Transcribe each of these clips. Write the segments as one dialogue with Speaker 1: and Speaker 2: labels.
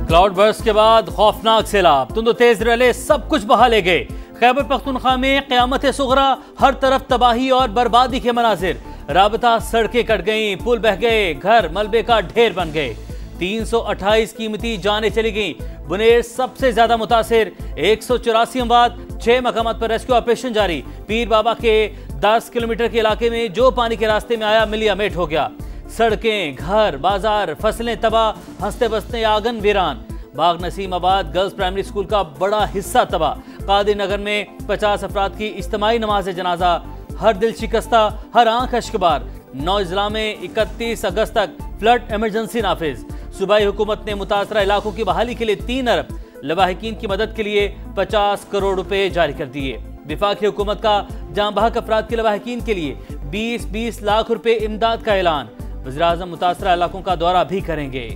Speaker 1: Cloud burst के बाद खौफनाक सैलाब, तुंदो तेज रले सब कुछ बहा ले गए। खैबर पख्तूनख्वा में क़यामत सुगरा, हर तरफ तबाही और बर्बादी के मनाजिर। राबता सड़कें कट गईं, पुल बह गए, घर मलबे का ढेर बन गए। 328 कीमती जानें चली गईं। बुनेर सबसे ज्यादा मुतासिर, 184 अमवात, 6 मकामात पर रेस्क्यू ऑपरेशन जारी। पीर बाबा के 10 किलोमीटर के इलाके में जो पानी के रास्ते में आया मिलिया मेट हो गया। सड़कें, घर, बाजार, फसलें तबाह, हंसते बसते आंगन वीरान। बाग नसीमाबाद गर्ल्स प्राइमरी स्कूल का बड़ा हिस्सा तबाह। कादिर नगर में 50 अफराद की इज्तिमाई नमाज जनाजा। हर दिल शिकस्ता, हर आंख अश्कबार। 9 जिला में 31 अगस्त तक फ्लड इमरजेंसी नाफिज। सूबाई हुकूमत ने मुतासरा इलाकों की बहाली के लिए 3 अरब, लवाहिकीन की मदद के लिए 50 करोड़ रुपए जारी कर दिए। विफाकी हुकूमत का जाँ बहक अफराद के लवाहिकीन के लिए 20-20 लाख रुपए इमदाद का ऐलान। वज़ीर आज़म मुतासरा इलाकों का दौरा भी करेंगे।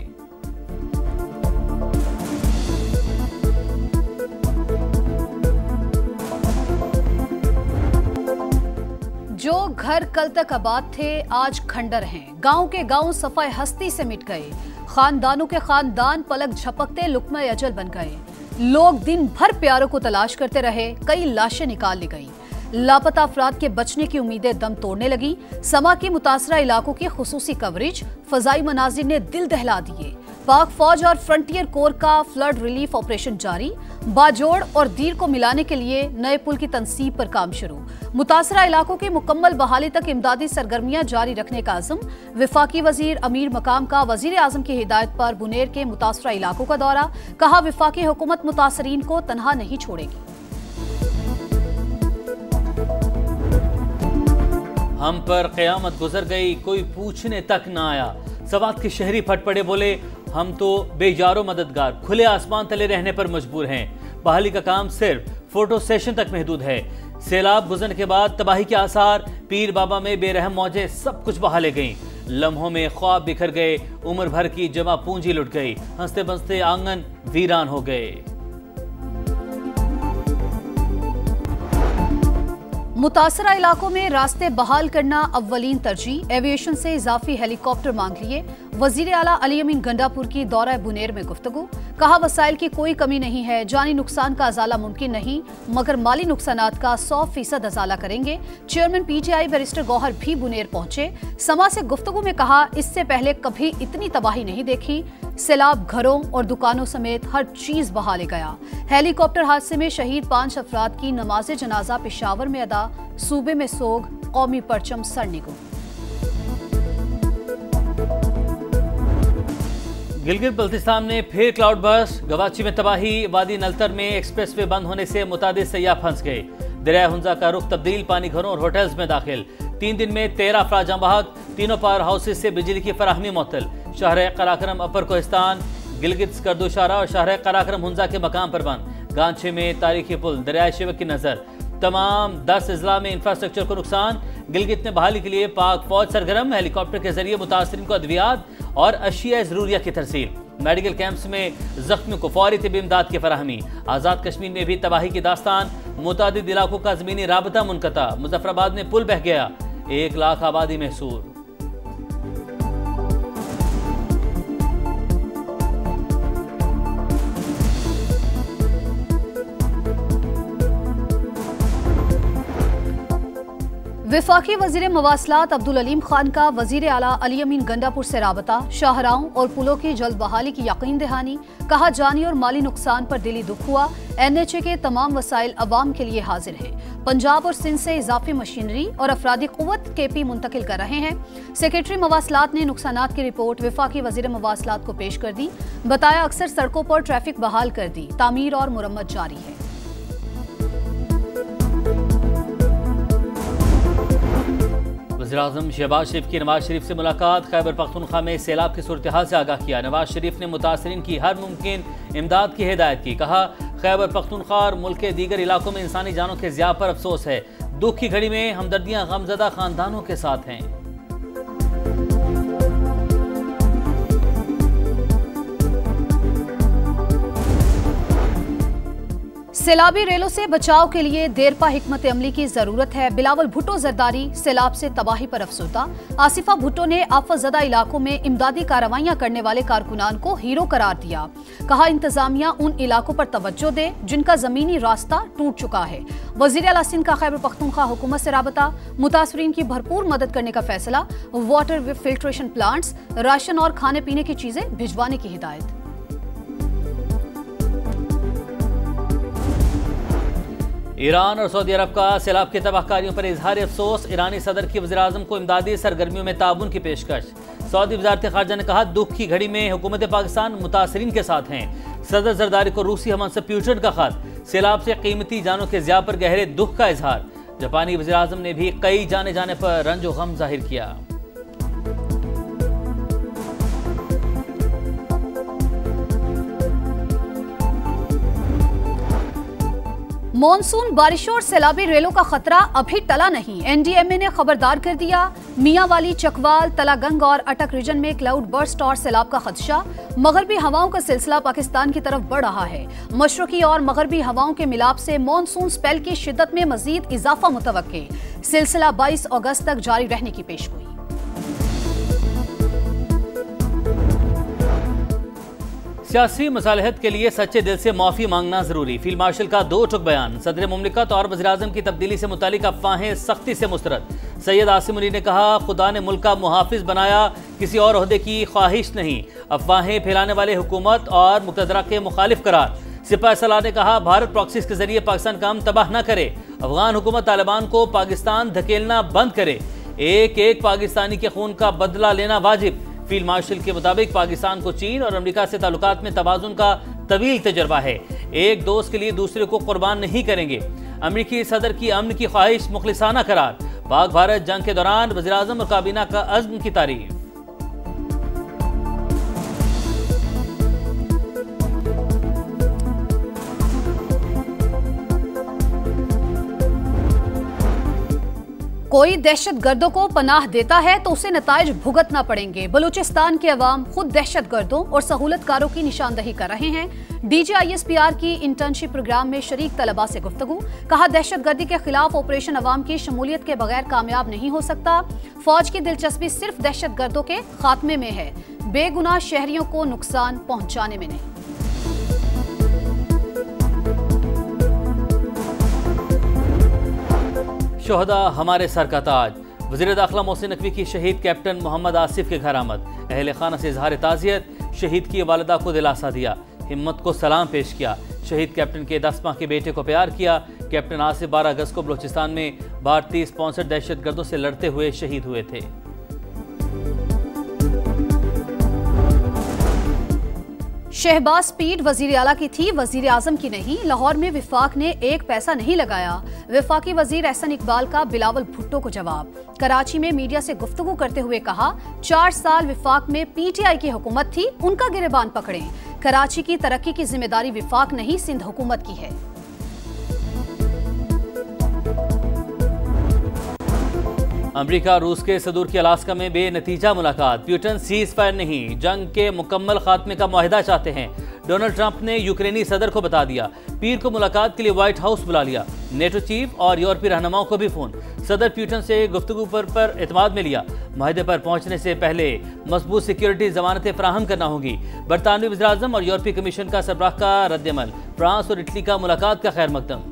Speaker 2: जो घर कल तक आबाद थे आज खंडर हैं। गांव के गांव सफाई हस्ती से मिट गए। खानदानों के खानदान पलक झपकते लुक्मा अजल बन गए। लोग दिन भर प्यारों को तलाश करते रहे, कई लाशें निकाल ली गईं। लापता अफराद के बचने की उम्मीदें दम तोड़ने लगी। समा के मुतासरा इलाकों की खुसूसी कवरेज, फजाई मनाजिर ने दिल दहला दिए। पाक फौज और फ्रंटियर कोर का फ्लड रिलीफ ऑपरेशन जारी। बाजोड़ और दीर को मिलाने के लिए नए पुल की तनसीब पर काम शुरू। मुतासरा इलाकों की मुकम्मल बहाली तक इमदादी सरगर्मियां जारी रखने का आज़म। विफाकी वजीर अमीर मकाम का वजीर आज़म की हिदायत पर बुनेर के मुतासरा इलाकों का दौरा। कहा विफाकी हुकूमत मुतासरीन को तनहा नहीं छोड़ेगी।
Speaker 1: हम पर क़यामत गुजर गई, कोई पूछने तक ना आया। सवात के शहरी फट पड़े, बोले हम तो बेजारो मददगार खुले आसमान तले रहने पर मजबूर हैं। बहाली का काम सिर्फ फोटो सेशन तक महदूद है। सैलाब गुजरने के बाद तबाही के आसार। पीर बाबा में बेरहम मौजें सब कुछ बहा ले गईं। लम्हों में ख्वाब बिखर गए, उम्र भर की जमा पूंजी लुट गई। हंसते बंसते आंगन वीरान हो गए।
Speaker 2: मुतासरा इलाकों में रास्ते बहाल करना अव्वलीन तरजीह। एविएशन से इजाफी हेलीकॉप्टर मांग लिए। वजीर आला अली अमीन गंडापुर की दौरा बुनेर में गुफ्तगू। कहा वसाइल की कोई कमी नहीं है, जानी नुकसान का अजाला मुमकिन नहीं, मगर माली नुकसानात का 100% अजाला करेंगे। चेयरमैन PTI बैरिस्टर गौहर भी बुनेर पहुंचे। समा से गुफ्तगू में कहा इससे पहले कभी इतनी तबाही नहीं देखी। सैलाब घरों और दुकानों समेत हर चीज बहा ले गया। हेलीकॉप्टर हादसे में शहीद 5 अफराद की नमाज जनाजा पेशावर में अदा। सूबे में सोग, कौमी परचम सर निगो।
Speaker 1: गिलगित बल्तिस्तान में फिर क्लाउड बर्स्ट। गवाची में तबाही। वादी नलतर में एक्सप्रेसवे बंद होने से मुतादिद सयाह फंस गए। दरिया हुंजा का रुख तब्दील, पानी घरों और होटल्स में दाखिल। 3 दिन में 13 अफराद जाँ बहक। तीनों पावर हाउसेज से बिजली की फराहमी मुअत्तल। शहर कराक्रम अपर कोहिस्तान, गिलगित स्कर्दोशारा और शहर कराक्रम हुंजा के मकाम पर बंद। गांछे में तारीखी पुल, दरियाए शिवक की नजर। तमाम 10 अजला में इंफ्रास्ट्रक्चर को नुकसान। गिलगित में बहाली के लिए पाक फौज सरगर्म। हेलीकॉप्टर के जरिए मुतासरीन को अद्वियात और अशिया जरूरिया की तरसील। मेडिकल कैंप्स में जख्मियों को फौरी तिबी इमदाद की फराहमी। आज़ाद कश्मीर में भी तबाही की दास्तान। मुतादिद इलाकों का ज़मीनी राबता मुनक़ता। मुजफ्फराबाद में पुल बह गया। 1 लाख आबादी महसूर।
Speaker 2: विफाकी वजीर मवासलात अब्दुल अलीम खान का वजीर आला अली अमीन गंडापुर से राबता। शाहराहों और पुलों की जल्द बहाली की यकीन दहानी। कहा जानी और माली नुकसान पर दिली दुख हुआ। NHA के तमाम वसाइल अवाम के लिए हाजिर हैं। पंजाब और सिंध से इजाफी मशीनरी और अफरादी कुव्वत KP मुंतकिल कर रहे हैं। सेक्रेटरी मवासलात ने नुकसानात की रिपोर्ट विफाकी वजीर मवासलात को पेश कर दी। बताया अक्सर सड़कों पर ट्रैफिक बहाल कर दी, तामीर और मुरम्मत जारी है।
Speaker 1: वज़ीर-ए-आज़म शहबाज शरीफ की नवाज शरीफ से मुलाकात। खैबर पख्तूनख्वा में सैलाब की सूरत हाल से आगाह किया। नवाज शरीफ ने मुतासरीन की हर मुमकिन इमदाद की हिदायत की। कहा खैबर पख्तूनख्वा और मुल्क के दीगर इलाकों में इंसानी जानों के ज़िया पर अफसोस है। दुख की घड़ी में हमदर्दियाँ गमज़दा खानदानों के साथ हैं।
Speaker 2: सैलाबी रेलों से बचाव के लिए देरपा हिकमत अमली की जरूरत है। बिलावल भुट्टो जरदारी सैलाब से तबाही पर अफसुर्दा। आसिफा भुट्टो ने आफतजदा इलाकों में इमदादी कार्रवाइयां करने वाले कारकुनान को हीरो करार दिया। कहा इंतजामिया उन इलाकों पर तवज्जो दे जिनका जमीनी रास्ता टूट चुका है। वजीर आला सिंध का खैबर पख्तूनख्वा हुकूमत से राबता। मुतासरीन की भरपूर मदद करने का फैसला। वाटर फिल्ट्रेशन प्लांट्स, राशन और खाने पीने की चीजें भिजवाने की हिदायत।
Speaker 1: ईरान और सऊदी अरब का सैलाब की तबाहकारियों पर इजहार अफसोस। ईरानी सदर की वज़ीर-ए-आज़म को इमदादी सरगर्मियों में ताउन की पेशकश। सऊदी वज़ारत ख़ारजा ने कहा दुख की घड़ी में हुकूमत पाकिस्तान मुतासरीन के साथ हैं। सदर जरदारी को रूसी हमन से प्यूटन का खत। सैलाब से कीमती जानों के ज़िया पर गहरे दुख का इजहार। जापानी वज़ीर-ए-आज़म ने भी कई जाने जाने पर रंज व गम जाहिर किया।
Speaker 2: मॉनसून बारिशों और सैलाबी रेलों का खतरा अभी टला नहीं। एनडीएमए ने खबरदार कर दिया। मियांवाली, चकवाल, तलागंग और अटक रीजन में क्लाउड बर्स्ट और सैलाब का खदशा। मगरबी हवाओं का सिलसिला पाकिस्तान की तरफ बढ़ रहा है। मशरकी और मगरबी हवाओं के मिलाप से मॉनसून स्पेल की शिद्दत में मजीद इजाफा मुतवक्के। सिलसिला 22 अगस्त तक जारी रहने की पेशगोई।
Speaker 1: सियासी मसालहत के लिए सच्चे दिल से माफी मांगना जरूरी। फील्ड मार्शल का दो टुक बयान। सदर मुमलिकत और वज़ीर-ए-आज़म की तब्दीली से मुतालिक अफवाहें सख्ती से मुस्तरद। सैयद आसिम अली ने कहा खुदा ने मुल्क का मुहाफिज बनाया, किसी और ओहदे की ख्वाहिश नहीं। अफवाहें फैलाने वाले हुकूमत और मुक़तदरा के मुखालिफ करार। सिपाही सलाह ने कहा भारत प्रॉक्सीज के जरिए पाकिस्तान का अमन तबाह न करे। अफगान हुकूमत तालिबान को पाकिस्तान धकेलना बंद करे। एक एक पाकिस्तानी के खून का बदला लेना वाजिब। फील्ड मार्शल के मुताबिक पाकिस्तान को चीन और अमेरिका से ताल्लुकात में तवाज़ुन का तवील तजर्बा है। एक दोस्त के लिए दूसरे को कुर्बान नहीं करेंगे। अमेरिकी सदर की अमन की ख्वाहिश मुखलिसाना करार। पाक भारत जंग के दौरान वज़ीर-ए-आज़म और काबीना का अज़्म की तारीफ।
Speaker 2: कोई दहशत गर्दों को पनाह देता है तो उसे नताइज भुगतना पड़ेंगे। बलूचिस्तान के अवाम खुद दहशत गर्दों और सहूलतकारों की निशानदही कर रहे हैं। DGISPR की इंटर्नशिप प्रोग्राम में शरीक तलबा से गुफ्तगू। कहा दहशत गर्दी के खिलाफ ऑपरेशन अवाम की शमूलियत के बगैर कामयाब नहीं हो सकता। फौज की दिलचस्पी सिर्फ दहशत गर्दों के खात्मे में है, बेगुनाह शहरियों को नुकसान पहुंचाने में नहीं।
Speaker 1: शोहदा हमारे सर का ताज। वज़ीर दाखिला मोहसिन नकवी की शहीद कैप्टन मोहम्मद आसिफ के घर आमद। अहले खाना से इजहार ताज़ियत। शहीद की वालिदा को दिलासा दिया, हिम्मत को सलाम पेश किया। शहीद कैप्टन के 10 माह के बेटे को प्यार किया। कैप्टन आसिफ 12 अगस्त को बलूचिस्तान में भारतीय स्पॉन्सर्ड दहशत गर्दों से लड़ते हुए शहीद हुए थे।
Speaker 2: शहबाज स्पीड वजीर आला की थी, वजीर आजम की नहीं। लाहौर में विफाक ने एक पैसा नहीं लगाया। वफाकी वजीर एहसन इकबाल का बिलावल भुट्टो को जवाब। कराची में मीडिया से गुफ्तगू करते हुए कहा 4 साल विफाक में PTI की हुकूमत थी, उनका गिरेबान पकड़ें। कराची की तरक्की की जिम्मेदारी विफाक नहीं सिंध हुकूमत की है।
Speaker 1: अमेरिका रूस के सदूर की अलास्का में बेनतीजा मुलाकात। प्यूटन सीज फायर नहीं, जंग के मुकम्मल खात्मे का मुआहिदा चाहते हैं। डोनाल्ड ट्रंप ने यूक्रेनी सदर को बता दिया। पीर को मुलाकात के लिए व्हाइट हाउस बुला लिया। नेटो चीफ और यूरोपीय रहनुमाओं को भी फोन। सदर प्यूटन से गुफ्तगू पर एतमाद में लिया। मुआहिदे पर पहुंचने से पहले मजबूत सिक्योरिटी जमानतें फराहम करना होगी। बरतानवी वज़ीर-ए-आज़म और यूरोपीय कमीशन का सरबराह का रद्दअमल। फ्रांस और इटली का मुलाकात का खैर मकदम।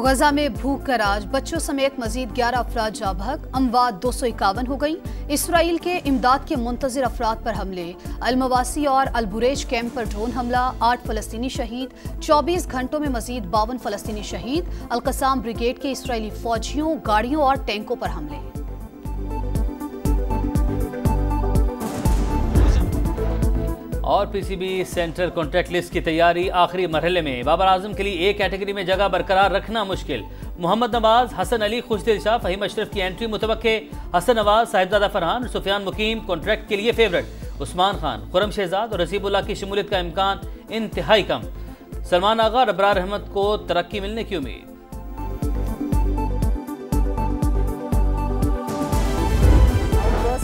Speaker 2: गजा में भूख का राज, बच्चों समेत मजीद 11 अफराद जाँ बहक। अमवात 251 हो गई। इसराइल के इमदाद के मुंतजिर अफराद पर हमले। अलमवासी और अलबुरेज कैंप पर ड्रोन हमला, 8 फलस्तीनी शहीद। 24 घंटों में मजीद 52 फलस्तीनी शहीद। अल-कसाम ब्रिगेड के इसराइली फौजियों, गाड़ियों और टैंकों पर हमले।
Speaker 1: और PCB सेंट्रल कॉन्ट्रैक्ट लिस्ट की तैयारी आखिरी मरहले में। बाबर आजम के लिए एक कैटेगरी में जगह बरकरार रखना मुश्किल। मोहम्मद नवाज, हसन अली, खुशदिल शाह, फहीम अशरफ की एंट्री मुतवक्के। हसन नवाज, साहिबजादा फरहान, सुफियान मुकीम कॉन्ट्रैक्ट के लिए फेवरेट। उस्मान खान, खुरम शहजाद और रसीबुल्लाह की शमूलियत का इम्कान इंतहाई कम। सलमान आगा और अबरार अहमद को तरक्की मिलने की उम्मीद।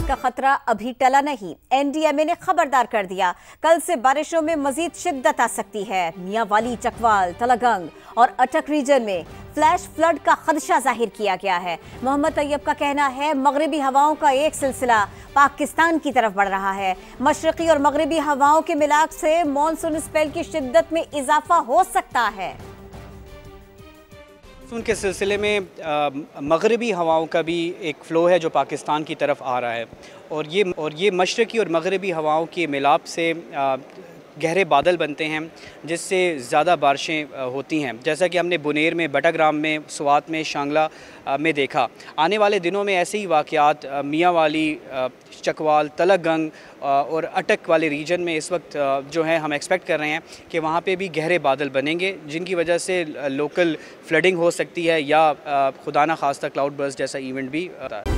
Speaker 3: का खतरा अभी टला नहीं। एनडीएमए ने खबरदार कर दिया, कल से बारिशों में मजीद शिद्दत आ सकती है। मियांवाली, चकवाल, तलगंग और अटक रीजन में फ्लैश फ्लड का खदशा जाहिर किया गया है। मोहम्मद तैयब का कहना है मगरिबी हवाओं का एक सिलसिला पाकिस्तान की तरफ बढ़ रहा है। मशरकी और मगरिबी हवाओं के मिलाप से मॉनसून स्पेल की शिद्दत में इजाफा हो सकता है।
Speaker 4: मानसून के सिलसिले में मगरिबी हवाओं का भी एक फ़्लो है जो पाकिस्तान की तरफ आ रहा है, और ये मशरक़ी और मगरिबी हवाओं के मिलाप से गहरे बादल बनते हैं, जिससे ज़्यादा बारिशें होती हैं, जैसा कि हमने बुनेर में, बटाग्राम में, स्वात में, शांगला में देखा। आने वाले दिनों में ऐसे ही वाक़यात मियांवाली, चकवाल, तलगंग और अटक वाले रीजन में इस वक्त जो है हम एक्सपेक्ट कर रहे हैं कि वहाँ पे भी गहरे बादल बनेंगे, जिनकी वजह से लोकल फ्लडिंग हो सकती है या खुदा न खास्ता क्लाउड बर्स्ट जैसा इवेंट भी होता है।